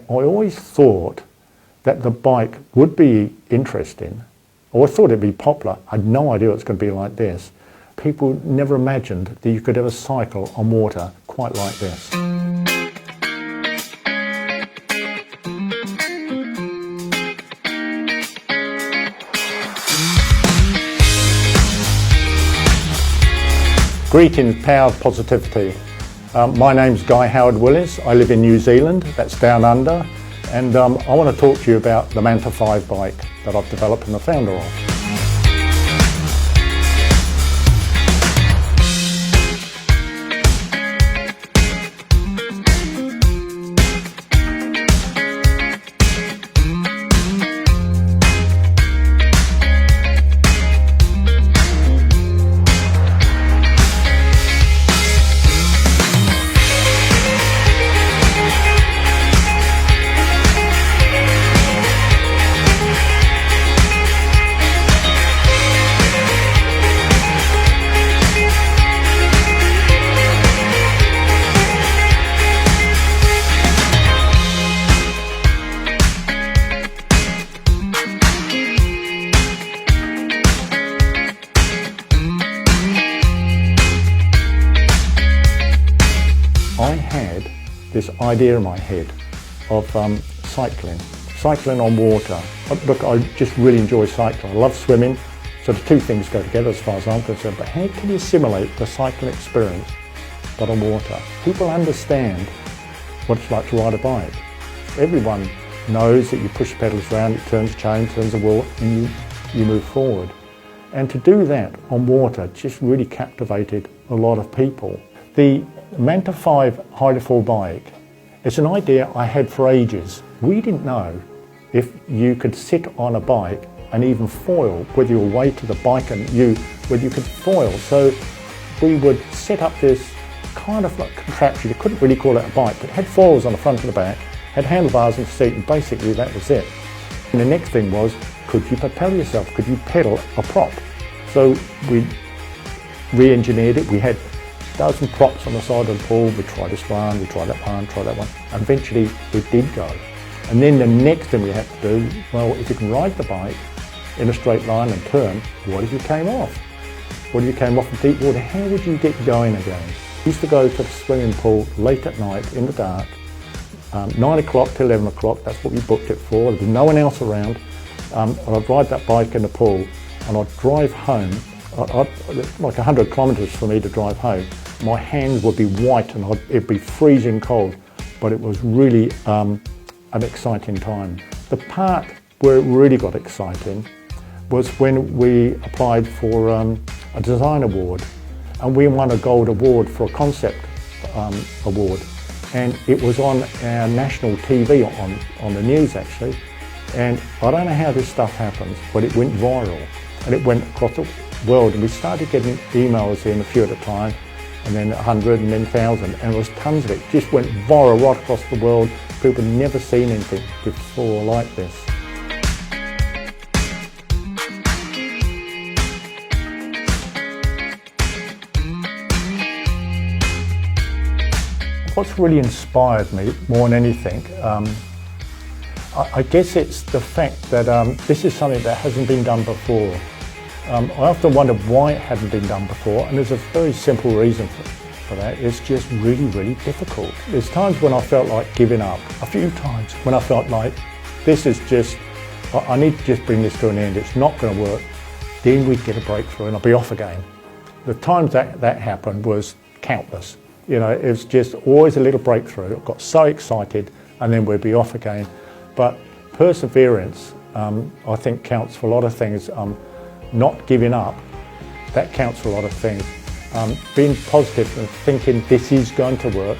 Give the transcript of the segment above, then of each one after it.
I always thought that the bike would be interesting. I always thought it'd be popular. I had no idea it was going to be like this. People never imagined that you could ever cycle on water quite like this. Greetings, Power of Positivity. My name's Guy Howard Willis. I live in New Zealand, that's down under, and I want to talk to you about the Manta 5 bike that I've developed and the founder of. I had this idea in my head of cycling on water. Look, I just really enjoy cycling. I love swimming, so the two things go together as far as I'm concerned. But how can you simulate the cycling experience but on water? People understand what it's like to ride a bike. Everyone knows that you push the pedals around, it turns the chain, turns the wheel, and you move forward. And to do that on water just really captivated a lot of people. The Manta 5 Hydrofoil bike is an idea I had for ages. We didn't know if you could sit on a bike and even foil, whether you were weighted the bike and whether you could foil. So we would set up this kind of like contraption. You couldn't really call it a bike, but it had foils on the front and the back, had handlebars and seat, and basically that was it. And the next thing was, could you propel yourself? Could you pedal a prop? So we re-engineered it. We had a dozen props on the side of the pool. We tried this one, we tried that one, tried that one. And eventually it did go. And then the next thing we had to do, well, if you can ride the bike in a straight line and turn, what if you came off? What if you came off in deep water? How would you get going again? We used to go to the swimming pool late at night in the dark, 9 o'clock till 11 o'clock, that's what we booked it for. There was no one else around. And I'd ride that bike in the pool and I'd drive home. Like 100 kilometres for me to drive home. My hands would be white and it'd be freezing cold, but it was really an exciting time. The part where it really got exciting was when we applied for a design award, and we won a gold award for a concept award, and it was on our national TV, on the news actually, and I don't know how this stuff happens, but it went viral, and it went across the world, and we started getting emails in a few at a time, and then 100 and then 1,000, and there was tons of it. Just went viral right across the world. People had never seen anything before like this. What's really inspired me more than anything, I guess it's the fact that this is something that hasn't been done before. I often wonder why it hadn't been done before, and there's a very simple reason for that. It's just really, really difficult. There's times when I felt like giving up, a few times when I felt like this is just, I need to just bring this to an end, it's not going to work. Then we'd get a breakthrough and I'd be off again. The times that happened was countless. You know, it was just always a little breakthrough. I got so excited and then we'd be off again. But perseverance, I think, counts for a lot of things. Not giving up, that counts for a lot of things. Being positive and thinking this is going to work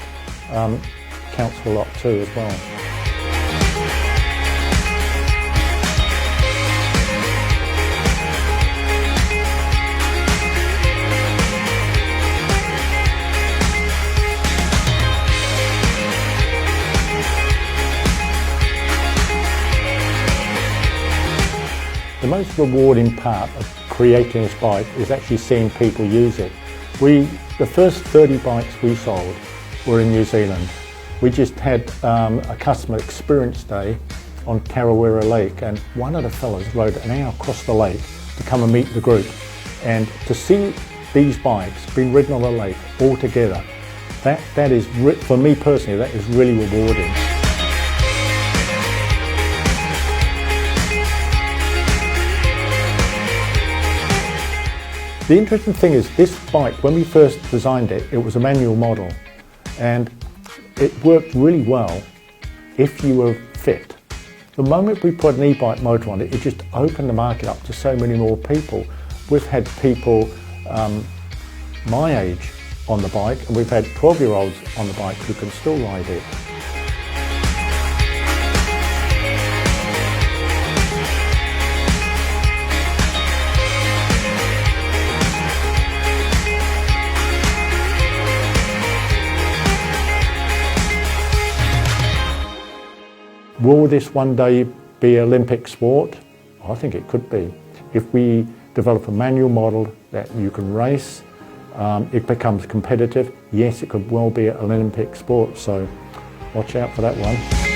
counts for a lot too as well. The most rewarding part of creating this bike is actually seeing people use it. The first 30 bikes we sold were in New Zealand. We just had a customer experience day on Tarawera Lake, and one of the fellows rode an hour across the lake to come and meet the group. And to see these bikes being ridden on the lake all together, that is, for me personally, that is really rewarding. The interesting thing is, this bike, when we first designed it, it was a manual model, and it worked really well if you were fit. The moment we put an e-bike motor on it, it just opened the market up to so many more people. We've had people my age on the bike, and we've had 12-year-olds on the bike who can still ride it. Will this one day be an Olympic sport? I think it could be. If we develop a manual model that you can race, it becomes competitive. Yes, it could well be an Olympic sport, so watch out for that one.